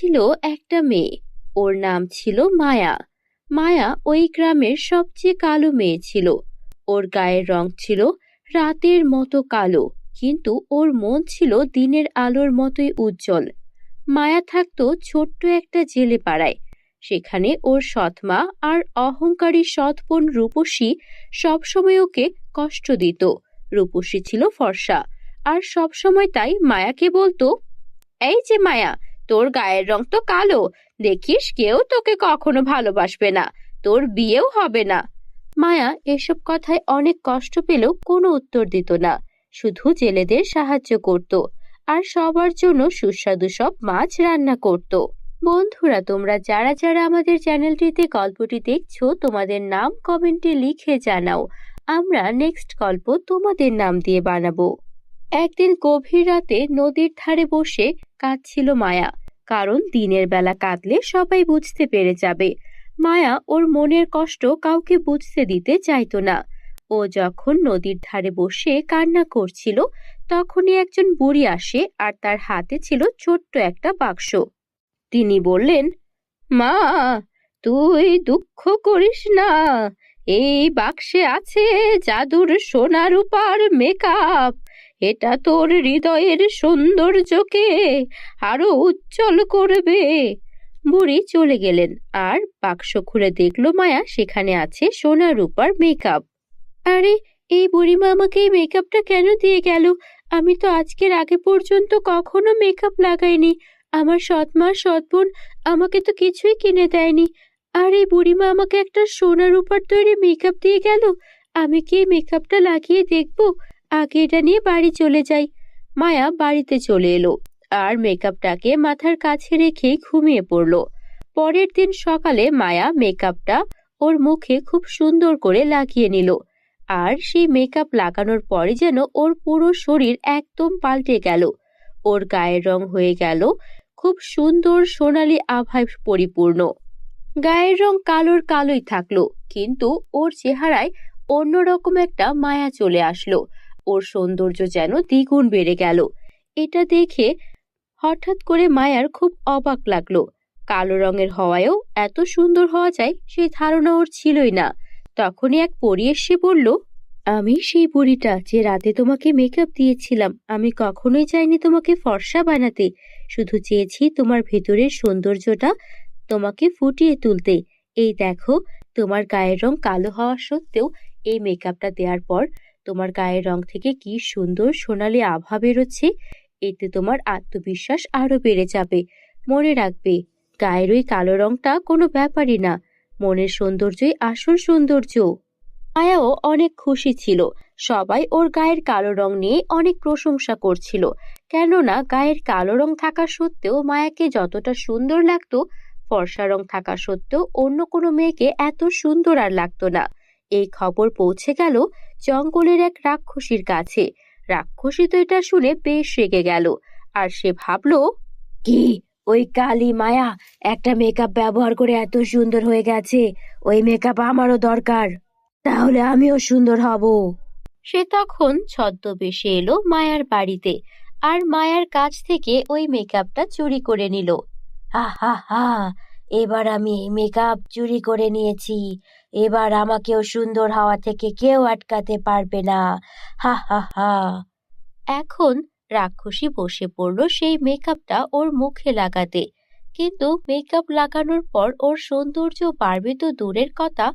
ছিল একটা মেয়ে, ওর নাম ছিল মায়া। মায়া ওই গ্রামের সবচেয়ে কালো মেয়ে ছিল। ওর গায়ের রং ছিল রাতের মতো কালো, কিন্তু ওর মন ছিল দিনের আলোর মতোই উজ্জ্বল। মায়া থাকতো ছোট্ট একটা জেলে পাড়ায়। সেখানে ওর সৎমা আর অহংকারী সৎ বোন রূপসী সবসময় ওকে কষ্ট দিত। রূপসী ছিল ফর্সা, আর সবসময় তাই মায়াকে বলতো, এই যে মায়া, তোর গায়ের রং তো কালো, দেখিস কেউ তোকে কখনো ভালোবাসবে না, তোর বিয়েও হবে না। মায়া এসব কথায় অনেক কষ্ট পেলেও কোনো উত্তর দিত না, শুধু জেলেদের সাহায্য করত আর সবার জন্য সুস্বাদু সব মাছ রান্না করত। বন্ধুরা, তোমরা যারা যারা আমাদের চ্যানেলটিতে গল্পটি দেখছো, তোমাদের নাম কমেন্টে লিখে জানাও। আমরা নেক্সট গল্প তোমাদের নাম দিয়ে বানাবো। একদিন গভীর রাতে নদীর ধারে বসে কাঁদছিল মায়া, কারণ দিনের বেলা কাঁদলে সবাই বুঝতে পেরে যাবে। মায়া ওর মনের কষ্ট কাউকে বুঝতে দিতে চাইতো না। ও যখন নদীর ধারে বসে কান্না করছিল, তখনই একজন বুড়ি আসে আর তার হাতে ছিল ছোট্ট একটা বাক্স। তিনি বললেন, মা, তুই দুঃখ করিস না, এই বাক্সে আছে জাদুর সোনা রূপার মেকআপ। এটা তোর হৃদয়ের সৌন্দর্যকে আরো উজ্জ্বল করবে। বুড়ি চলে গেলেন, আর বাক্স খুলে দেখলো মায়া সেখানে আছে সোনা রূপার মেকআপ। আরে, এই বুড়িমা আমাকে এই মেকআপটা কেন দিয়ে গেল? আমি তো আজকের আগে পর্যন্ত কখনো মেকআপ লাগাইনি। আমার সৎমা সৎবোন আমাকে তো কিছুই কিনে দেয়নি, আর এই বুড়িমা আমাকে একটা সোনা রূপার তৈরি মেকআপ দিয়ে গেল। আমি কি এই মেকআপটা লাগিয়ে দেখবো? আগে এটা নিয়ে বাড়ি চলে যাই। মায়া বাড়িতে চলে এলো আর মেকআপটাকে মাথার কাছে রেখে ঘুমিয়ে পড়লো। পরের দিন সকালে মায়া মেকআপটা ওর মুখে খুব সুন্দর করে লাগিয়ে নিল, আর সেই মেকআপ লাগানোর পরে যেন ওর পুরো শরীর একদম পাল্টে গেল। ওর গায়ের রং হয়ে গেল খুব সুন্দর সোনালী আভায় পরিপূর্ণ। গায়ের রং কালোর কালোই থাকলো, কিন্তু ওর চেহারায় অন্যরকম একটা মায়া চলে আসলো। ওর সৌন্দর্য যেন দ্বিগুণ বেড়ে গেল। এটা দেখে হঠাৎ করে মায়ার খুব অবাক লাগলো। কালো রঙের হওয়ায়ও এত সুন্দর হওয়া যায় সেই ধারণা ওর ছিলই না। তখনই এক পরী এসে বলল, আমি সেই বুড়িটা যে রাতে তোমাকে মেকআপ দিয়েছিলাম। আমি কখনোই চাইনি তোমাকে ফর্সা বানাতে, শুধু চেয়েছি তোমার ভেতরের সৌন্দর্যটা তোমাকে ফুটিয়ে তুলতে। এই দেখো, তোমার গায়ের রং কালো হওয়া সত্ত্বেও এই মেকআপটা দেওয়ার পর তোমার গায়ের রং থেকে কি সুন্দর সোনালী আভা বেরোচ্ছে। এতে তোমার আত্মবিশ্বাস আরো বেড়ে যাবে। মনে রাখবে, গায়ের ওই কালো রংটা কোনো ব্যাপারই না, মনের সৌন্দর্যই আসল সৌন্দর্য। মায়াও অনেক খুশি ছিল। সবাই ওর গায়ের কালো রং নিয়ে অনেক প্রশংসা করছিল, কেননা গায়ের কালো রং থাকা সত্ত্বেও মায়াকে যতটা সুন্দর লাগতো, ফর্সা রং থাকা সত্ত্বেও অন্য কোনো মেয়েকে এত সুন্দর আর লাগতো না। এই খবর পৌঁছে গেল জঙ্গলের এক রাক্ষসীর কাছে। রাক্ষসী তো এটা শুনে বেশ রেগে গেল, আর সে ভাবলো, কি, ওই কালী মায়া একটা মেকআপ ব্যবহার করে এত সুন্দর হয়ে গেছে, ওই মেকআপ আমারও দরকার, তাহলে আমিও সুন্দর হব। সে তখন ছদ্মবেশে এলো মায়ার বাড়িতে, আর মায়ার কাছ থেকে ওই মেকআপটা চুরি করে নিল। হা হা হা, এবার আমি এই মেকআপ চুরি করে নিয়েছি, এবার আমাকেও সুন্দর হওয়া থেকে কেউ আটকাতে পারবে না। হা হা হা। এখন রাক্ষসী বসে পড়লো সেই মেকআপটা ওর মুখে লাগাতে, কিন্তু মেকআপ লাগানোর পর ওর সৌন্দর্য বাড়বে তো দূরের কথা,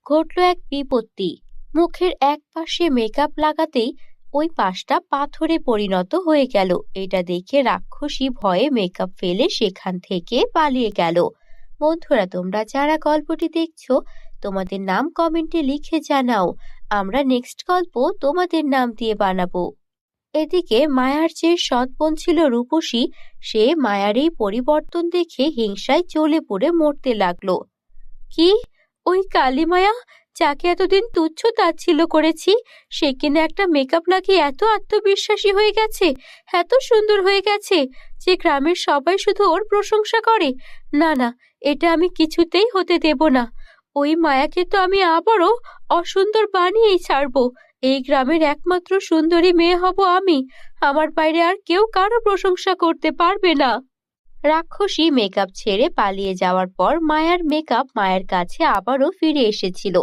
ঘটলো এক বিপত্তি। মুখের এক পাশে মেকআপ লাগাতেই ওই পাশটা পাথরে পরিণত হয়ে গেল। এটা দেখে রাক্ষসী ভয়ে মেকআপ ফেলে সেখান থেকে পালিয়ে গেল। বন্ধুরা, তোমরা যারা গল্পটি দেখছো, তোমাদের নাম কমেন্টে লিখে জানাও। আমরা নেক্সট গল্প তোমাদের নাম দিয়ে বানাবো। এদিকে মায়ার যে সৎ বোন ছিল রূপসী, সে মায়ার এই পরিবর্তন দেখে হিংসায় জ্বলে পুড়ে মরতে লাগলো। কি, ওই কালী মায়া, যাকে এতদিন তুচ্ছ তাচ্ছিল্য করেছি, সে কিনা একটা মেকআপ লাগিয়ে এত আত্মবিশ্বাসী হয়ে গেছে, এত সুন্দর হয়ে গেছে যে গ্রামের সবাই শুধু ওর প্রশংসা করে। না না, এটা আমি কিছুতেই হতে দেব না। ওই মায়াকে তো আমি আবারও অসুন্দর বানিয়েই ছাড়বো। এই গ্রামের একমাত্র সুন্দরী মেয়ে হব আমি। আমার বাইরে আর কেউ কারো প্রশংসা করতে পারবে না। রাক্ষসী মেকআপ ছেড়ে পালিয়ে যাওয়ার পর মায়ার মেকআপ মায়ের কাছে আবারও ফিরে এসেছিল।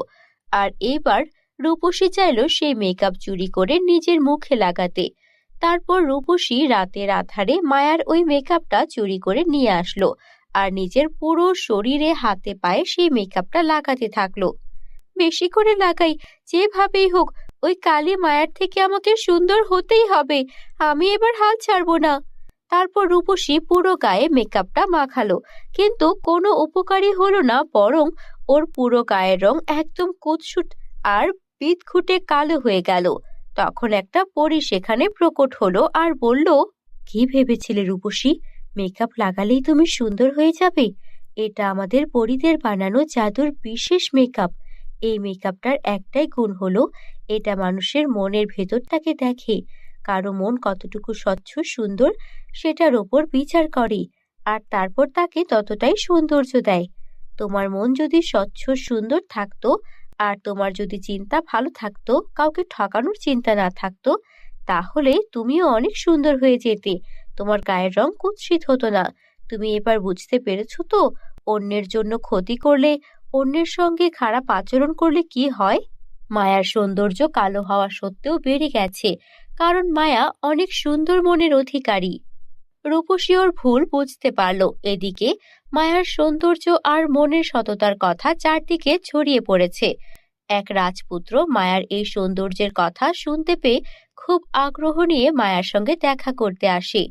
আর এবার রূপসী চাইল সেই মেকআপ চুরি করে নিজের মুখে লাগাতে। তারপর রূপসী রাতের আধারে মায়ার ওই মেকআপটা চুরি করে নিয়ে আসলো আর নিজের পুরো শরীরে হাতে পায়ে সেই মেকআপটা লাগাতে থাকলো। বেশি করে লাগাই, যেভাবেই হোক ওই কালী মায়ার থেকে আমাকে সুন্দর হতেই হবে। আমি এবার হাল ছাড়বো না। তারপর রূপসী পুরো গায়ে মেকআপটা মাখালো, কিন্তু কোনো উপকারী হলো না, বরং ওর পুরো গায়ের রং একদম কুৎসুট আর বিদঘুটে কালো হয়ে গেল। তখন একটা পরী সেখানে প্রকট হলো আর বলল, কি ভেবেছিলে রূপসী? মেকআপ লাগালেই তুমি সুন্দর হয়ে যাবে? এটা আমাদের পরীদের বানানো জাদুর বিশেষ মেকআপ। এই মেকআপটার একটাই গুণ হলো, এটা মানুষের মনের ভেতরটাকে দেখে। কারো মন কতটুকু স্বচ্ছ সুন্দর সেটার ওপর বিচার করে, আর তারপর তাকে ততটাই সৌন্দর্য দেয়। তোমার মন যদি স্বচ্ছ সুন্দর থাকতো, আর তোমার যদি চিন্তা ভালো থাকতো, কাউকে ঠকানোর চিন্তা না থাকতো, তাহলে তুমিও অনেক সুন্দর হয়ে যেতে। তোমার গায়ের রং কুৎসিত হতো না। তুমি এবার বুঝতে পেরেছো তো, অন্যের জন্য ক্ষতি করলে, অন্যের সঙ্গে খারাপ আচরণ করলে কি হয়? মায়ার সৌন্দর্য কালো হওয়া সত্ত্বেও বেড়ে গেছে, কারণ মায়া অনেক সুন্দর মনের অধিকারী। রূপসী ওর ভুল বুঝতে পারল। এদিকে মায়ার সৌন্দর্য আর মনের সততার কথা চারদিকে ছড়িয়ে পড়েছে। এক রাজপুত্র মায়ার এই সৌন্দর্যের কথা শুনতে পেয়ে খুব আগ্রহ নিয়ে মায়ার সঙ্গে দেখা করতে আসে।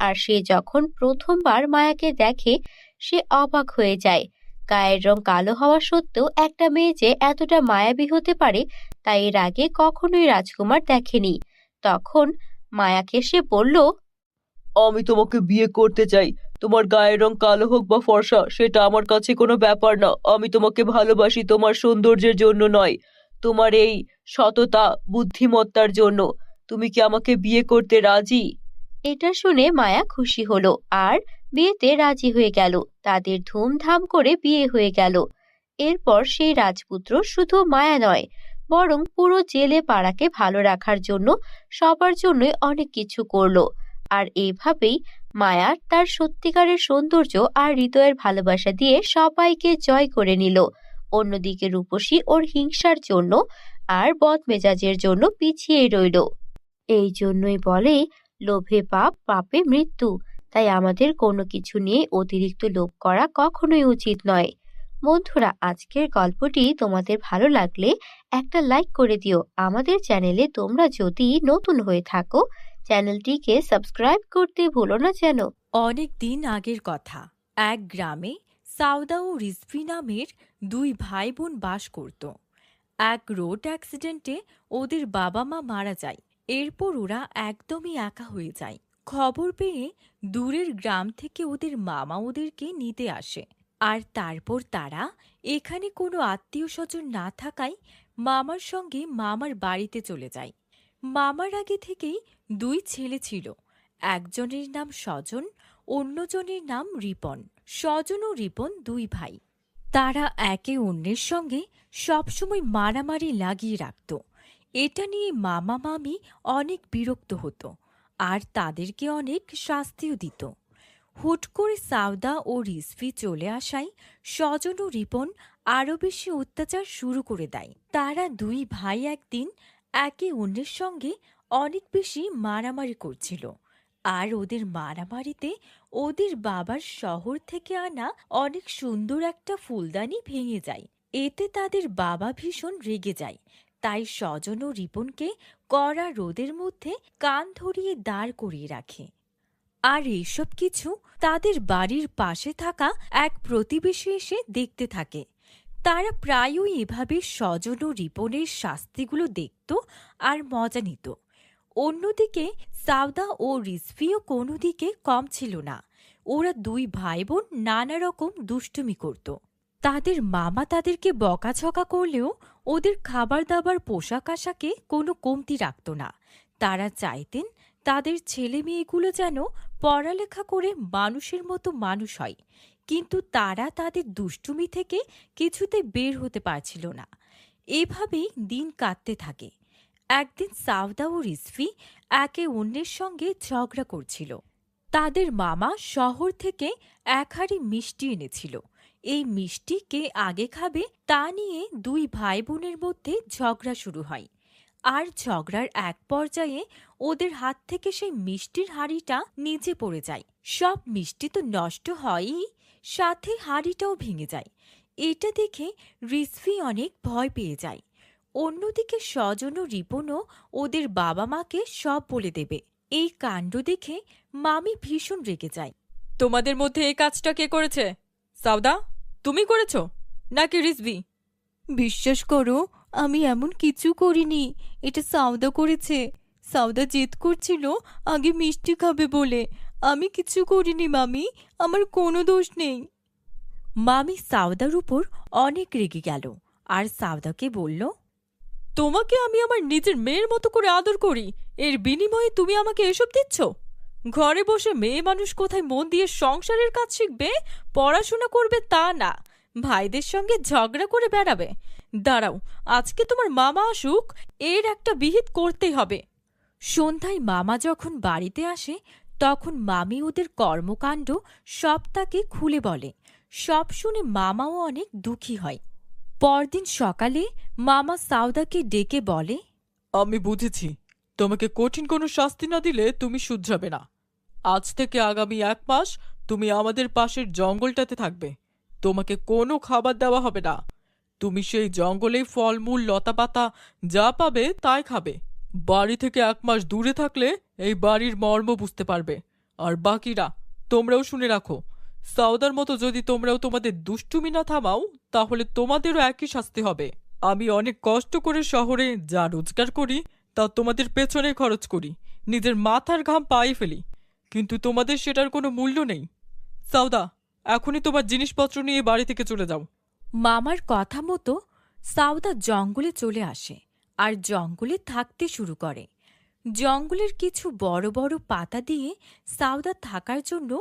আর সে যখন প্রথমবার মায়াকে দেখে, সে অবাক হয়ে যায়। গায়ের রং কালো হওয়া সত্ত্বেও একটা মেয়ে যে এতটা মায়াবী হতে পারে, তা এর আগে কখনোই রাজকুমার দেখেনি। তখন মায়াকে সে বলল, আমি তোমাকে বিয়ে করতে চাই। তোমার গায়ের রং কালো হোক বা ফর্সা, সেটা আমার কাছে কোনো ব্যাপার না। আমি তোমাকে ভালোবাসি তোমার সৌন্দর্যের জন্য নয়, তোমার এই সততা বুদ্ধিমত্তার জন্য। তুমি কি আমাকে বিয়ে করতে রাজি? এটা শুনে মায়া খুশি হলো আর বিয়েতে রাজি হয়ে গেল। তাদের ধুমধাম করে বিয়ে হয়ে গেল। এরপর সেই রাজপুত্র শুধু মায়া নয়, বরং পুরো জেলে পাড়াকে ভালো রাখার জন্য সবার জন্যই অনেক কিছু করলো। আর এইভাবেই মায়া তার সত্যিকারের সৌন্দর্য আর হৃদয়ের ভালোবাসা দিয়ে সবাইকে জয় করে নিল। অন্যদিকে রূপসী ওর হিংসার জন্য আর বদমেজাজের জন্য পিছিয়ে রইল। এই জন্যই বলে, লোভে পাপ, পাপে মৃত্যু। তাই আমাদের কোনো কিছু নিয়ে অতিরিক্ত লোভ করা কখনোই উচিত নয়। বন্ধুরা, আজকের গল্পটি তোমাদের ভালো লাগলে একটা লাইক করে দিও। আমাদের চ্যানেলে তোমরা যদি নতুন হয়ে থাকো, চ্যানেলটিকে সাবস্ক্রাইব করতে ভুলো না যেন। অনেক দিন আগের কথা। এক গ্রামে সাউদা ও রিজভী নামের দুই ভাই বোন বাস করত। এক রোড অ্যাক্সিডেন্টে ওদের বাবা মা মারা যায়। এরপর ওরা একদমই একা হয়ে যায়। খবর পেয়ে দূরের গ্রাম থেকে ওদের মামা ওদেরকে নিতে আসে। আর তারপর তারা এখানে কোনো আত্মীয় স্বজন না থাকায় মামার সঙ্গে মামার বাড়িতে চলে যায়। মামার আগে থেকেই দুই ছেলে ছিল। একজনের নাম স্বজন, অন্যজনের নাম রিপন। স্বজন ও রিপন দুই ভাই। তারা একে অন্যের সঙ্গে সবসময় মারামারি লাগিয়ে রাখত। এটা নিয়ে মামা মামি অনেক বিরক্ত হতো আর তাদেরকে অনেক শাস্তিও দিত। হুট করে সাউদা ও রিজভী চলে আসায় স্বজন ও রিপন আরও বেশি অত্যাচার শুরু করে দেয়। তারা দুই ভাই একদিন একে অন্যের সঙ্গে অনেক বেশি মারামারি করছিল। আর ওদের মারামারিতে ওদের বাবার শহর থেকে আনা অনেক সুন্দর একটা ফুলদানি ভেঙে যায়। এতে তাদের বাবা ভীষণ রেগে যায়। তাই স্বজন ও রিপনকে কড়া রোদের মধ্যে কান ধরিয়ে দাঁড় করিয়ে রাখে। আর এইসব কিছু তাদের বাড়ির পাশে থাকা এক প্রতিবেশী এসে দেখতে থাকে। তারা প্রায়ই এভাবে স্বজন ও রিপনের শাস্তিগুলো দেখত আর মজা নিত। অন্যদিকে সাউদা ও রিজভীও কোনো দিকে কম ছিল না। ওরা দুই ভাই বোন নানা রকম দুষ্টুমি করত। তাদের মামা তাদেরকে বকাঝকা করলেও ওদের খাবার দাবার পোশাক আশাকে কোনো কমতি রাখত না। তারা চাইতেন তাদের ছেলে মেয়েগুলো যেন পড়ালেখা করে মানুষের মতো মানুষ হয়, কিন্তু তারা তাদের দুষ্টুমি থেকে কিছুতে বের হতে পারছিল না। এভাবেই দিন কাটতে থাকে। একদিন সাউদা ও রিজভী একে অন্যের সঙ্গে ঝগড়া করছিল। তাদের মামা শহর থেকে এক হাঁড়ি মিষ্টি এনেছিল। এই মিষ্টি কে আগে খাবে তা নিয়ে দুই ভাই বোনের মধ্যে ঝগড়া শুরু হয়। আর ঝগড়ার এক পর্যায়ে ওদের হাত থেকে সেই মিষ্টির হাঁড়িটা নিচে পড়ে যায়। সব মিষ্টি তো নষ্ট হয়ই, সাথে হাঁড়িটাও ভেঙে যায়। এটা দেখে রিজভী অনেক ভয় পেয়ে যায়। অন্যদিকে স্বজন ও রিপনও ওদের বাবা মাকে সব বলে দেবে। এই কাণ্ড দেখে মামি ভীষণ রেগে যায়। তোমাদের মধ্যে এই কাজটা কে করেছে? সাউদা, তুমি করেছো নাকি রিজভী? বিশ্বাস করো, আমি এমন কিছু করিনি, এটা সাউদা করেছে। সাউদা জেদ করছিল আগে মিষ্টি খাবে বলে। আমি কিছু করিনি মামি, আমার কোনো দোষ নেই। মামি সাউদার উপর অনেক রেগে গেল আর সাউদাকে বলল, তোমাকে আমি আমার নিজের মেয়ের মতো করে আদর করি, এর বিনিময়ে তুমি আমাকে এসব দিচ্ছ? ঘরে বসে মেয়ে মানুষ কোথায় মন দিয়ে সংসারের কাজ শিখবে, পড়াশোনা করবে তা না, ভাইদের সঙ্গে ঝগড়া করে বেড়াবে। দাঁড়াও, আজকে তোমার মামা আসুক, এর একটা বিহিত করতেই হবে। সন্ধ্যায় মামা যখন বাড়িতে আসে তখন মামি ওদের কর্মকাণ্ড সব তাকে খুলে বলে। সব শুনে মামাও অনেক দুঃখী হয়। পরদিন সকালে মামা সাউদাকে ডেকে বলে, আমি বুঝেছি, তোমাকে কঠিন কোনো শাস্তি না দিলে তুমি শুধরাবে না। আজ থেকে আগামী 1 মাস তুমি আমাদের পাশের জঙ্গলটাতে থাকবে। তোমাকে কোনো খাবার দেওয়া হবে না। তুমি সেই জঙ্গলেই ফলমূল লতাপাতা যা পাবে তাই খাবে। বাড়ি থেকে 1 মাস দূরে থাকলে এই বাড়ির মর্ম বুঝতে পারবে। আর বাকিরা, তোমরাও শুনে রাখো, সাউদার মতো যদি তোমরাও তোমাদের দুষ্টুমি না থামাও তাহলে তোমাদেরও একই শাস্তি হবে। আমি অনেক কষ্ট করে শহরে যা রোজগার করি তা তোমাদের পেছনে খরচ করি, নিজের মাথার ঘাম পায়ে ফেলি, কিন্তু তোমাদের সেটার কোনো মূল্য নেই। সাউদা, এখনই তোমার জিনিসপত্র নিয়ে বাড়ি থেকে চলে যাও। মামার কথা মতো সাউদা জঙ্গলে চলে আসে আর জঙ্গলে থাকতে শুরু করে। জঙ্গলের কিছু বড় বড় পাতা দিয়ে সাউদা থাকার জন্য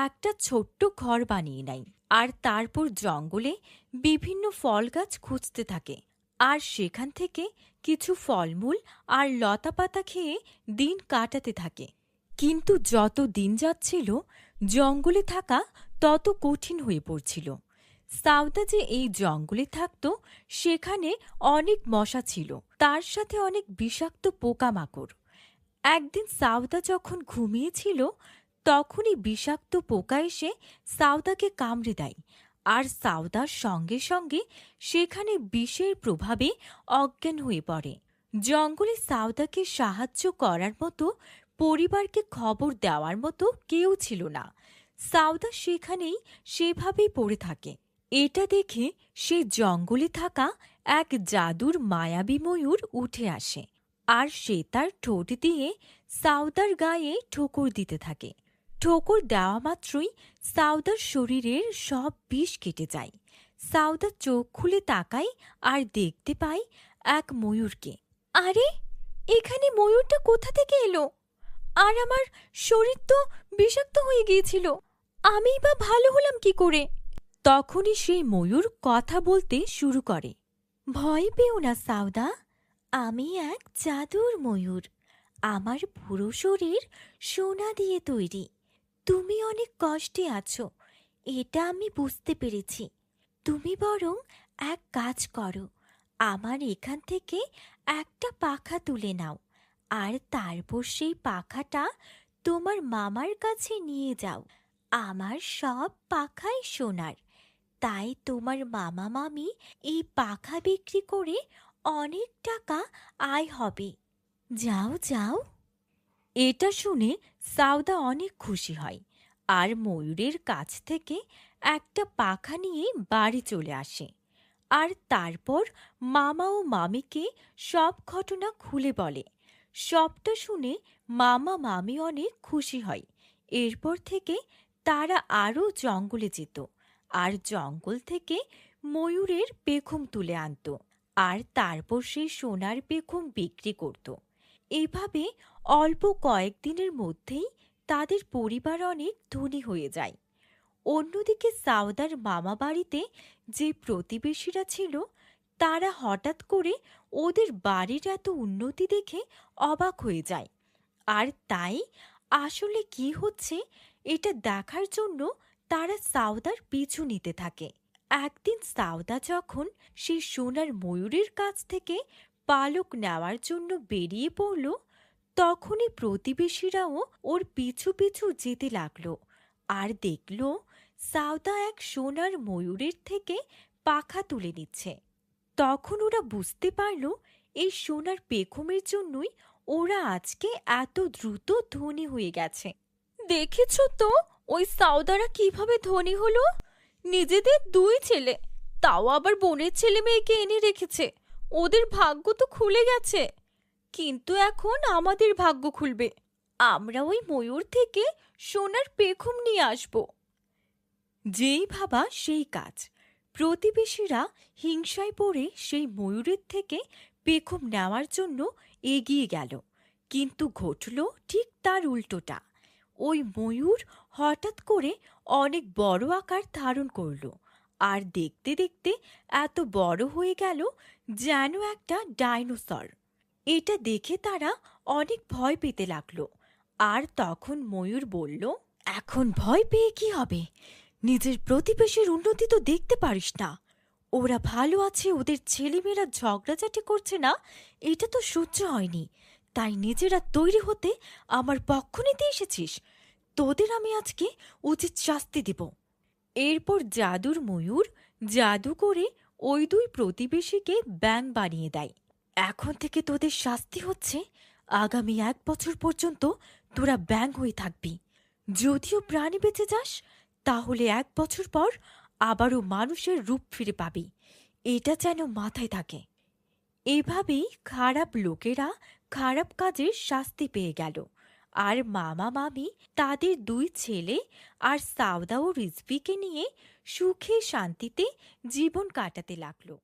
একটা ছোট্ট ঘর বানিয়ে নেয়। আর তারপর জঙ্গলে বিভিন্ন ফল গাছ খুঁজতে থাকে আর সেখান থেকে কিছু ফলমূল আর লতাপাতা খেয়ে দিন কাটাতে থাকে। কিন্তু যত দিন যাচ্ছিল জঙ্গলে থাকা তত কঠিন হয়ে পড়ছিল। সাউদা যে এই জঙ্গলে থাকত সেখানে অনেক মশা ছিল, তার সাথে অনেক বিষাক্ত পোকামাকড়। একদিন সাউদা যখন ঘুমিয়েছিল তখনই বিষাক্ত পোকা এসে সাউদাকে কামড়ে দেয় আর সাউদার সঙ্গে সঙ্গে সেখানে বিষের প্রভাবে অজ্ঞান হয়ে পড়ে। জঙ্গলে সাউদাকে সাহায্য করার মতো, পরিবারকে খবর দেওয়ার মতো কেউ ছিল না। সাউদা সেখানেই সেভাবেই পড়ে থাকে। এটা দেখে সে জঙ্গলে থাকা এক জাদুর মায়াবী ময়ূর উঠে আসে আর সে তার ঠোঁট দিয়ে সাউদার গায়ে ঠোকর দিতে থাকে। ঠোকর দেওয়া মাত্রই সাউদার শরীরের সব বিষ কেটে যায়। সাউদা চোখ খুলে তাকায় আর দেখতে পায় এক ময়ূরকে। আরে, এখানে ময়ূরটা কোথা থেকে এলো? আর আমার শরীর তো বিষাক্ত হয়ে গিয়েছিল, আমিই বা ভালো হলাম কি করে? তখনই সেই ময়ূর কথা বলতে শুরু করে। ভয় পেও না সাউদা, আমি এক জাদুর ময়ূর। আমার পুরো শরীর সোনা দিয়ে তৈরি। তুমি অনেক কষ্টে আছো, এটা আমি বুঝতে পেরেছি। তুমি বরং এক কাজ করো, আমার এখান থেকে একটা পাখা তুলে নাও আর তারপর সেই পাখাটা তোমার মামার কাছে নিয়ে যাও। আমার সব পাখাই সোনার, তাই তোমার মামা মামি এই পাখা বিক্রি করে অনেক টাকা আয় হবে। যাও যাও। এটা শুনে সাউদা অনেক খুশি হয় আর ময়ূরের কাছ থেকে একটা পাখা নিয়ে বাড়ি চলে আসে। আর তারপর মামা ও মামিকে সব ঘটনা খুলে বলে। সবটা শুনে মামা মামি অনেক খুশি হয়। এরপর থেকে তারা আরও জঙ্গলে যেত আর জঙ্গল থেকে ময়ূরের পেখম তুলে আনত আর তারপর সেই সোনার পেখম বিক্রি করত। এভাবে অল্প কয়েকদিনের মধ্যেই তাদের পরিবার অনেক ধনী হয়ে যায়। অন্যদিকে সাউদার মামা বাড়িতে যে প্রতিবেশীরা ছিল তারা হঠাৎ করে ওদের বাড়ির এত উন্নতি দেখে অবাক হয়ে যায় আর তাই আসলে কি হচ্ছে এটা দেখার জন্য তারা সাউদার পিছু নিতে থাকে। একদিন সাউদা যখন সেই সোনার ময়ূরের কাছ থেকে পালক নেওয়ার জন্য বেরিয়ে পড়ল, তখনই প্রতিবেশীরাও ওর পিছু পিছু যেতে লাগলো আর দেখল সাউদা এক সোনার ময়ূরের থেকে পাখা তুলে নিচ্ছে। তখন ওরা বুঝতে পারল এই সোনার পেখমের জন্যই ওরা আজকে এত দ্রুত ধনী হয়ে গেছে। দেখেছ তো ওই সাউদারা কিভাবে ধনী হলো? নিজেদের দুই ছেলে, তাও আবার বোনের ছেলে মেয়েকে এনে রেখেছে। ওদের ভাগ্য তো খুলে গেছে, কিন্তু এখন আমাদের ভাগ্য খুলবে। আমরা ওই ময়ূর থেকে সোনার পেখম নিয়ে আসব। যেই ভাবা সেই কাজ। প্রতিবেশীরা হিংসায় পড়ে সেই ময়ূরের থেকে পেখম নেওয়ার জন্য এগিয়ে গেল, কিন্তু ঘটল ঠিক তার উল্টোটা। ওই ময়ূর হঠাৎ করে অনেক বড় আকার ধারণ করল আর দেখতে দেখতে এত বড় হয়ে গেল যেন একটা ডাইনোসর। এটা দেখে তারা অনেক ভয় পেতে লাগলো। আর তখন ময়ূর বলল, এখন ভয় পেয়ে কি হবে? নিজের প্রতিবেশীর উন্নতি তো দেখতে পারিস না? ওরা ভালো আছে, ওদের ছেলেমেয়েরা ঝগড়াঝাটি করছে না, এটা তো সহ্য হয়নি। তাই নিজেরা তৈরি হতে আমার পক্ষ নিতে এসেছিস? তোদের আমি আজকে উচিত শাস্তি দেব। এরপর জাদুর ময়ূর জাদু করে ওই দুই প্রতিবেশীকে ব্যাঙ বানিয়ে দেয়। এখন থেকে তোদের শাস্তি হচ্ছে, আগামী 1 বছর পর্যন্ত তোরা ব্যাঙ হয়ে থাকবি। যদিও প্রাণী বেঁচে যাস, তাহলে 1 বছর পর আবারও মানুষের রূপ ফিরে পাবি। এটা যেন মাথায় থাকে। এভাবেই খারাপ লোকেরা খারাপ কাজের শাস্তি পেয়ে গেল, আর মামা মামি তাদের 2 ছেলে আর সাউদা ও রিজভিকে নিয়ে সুখে শান্তিতে জীবন কাটাতে লাগলো।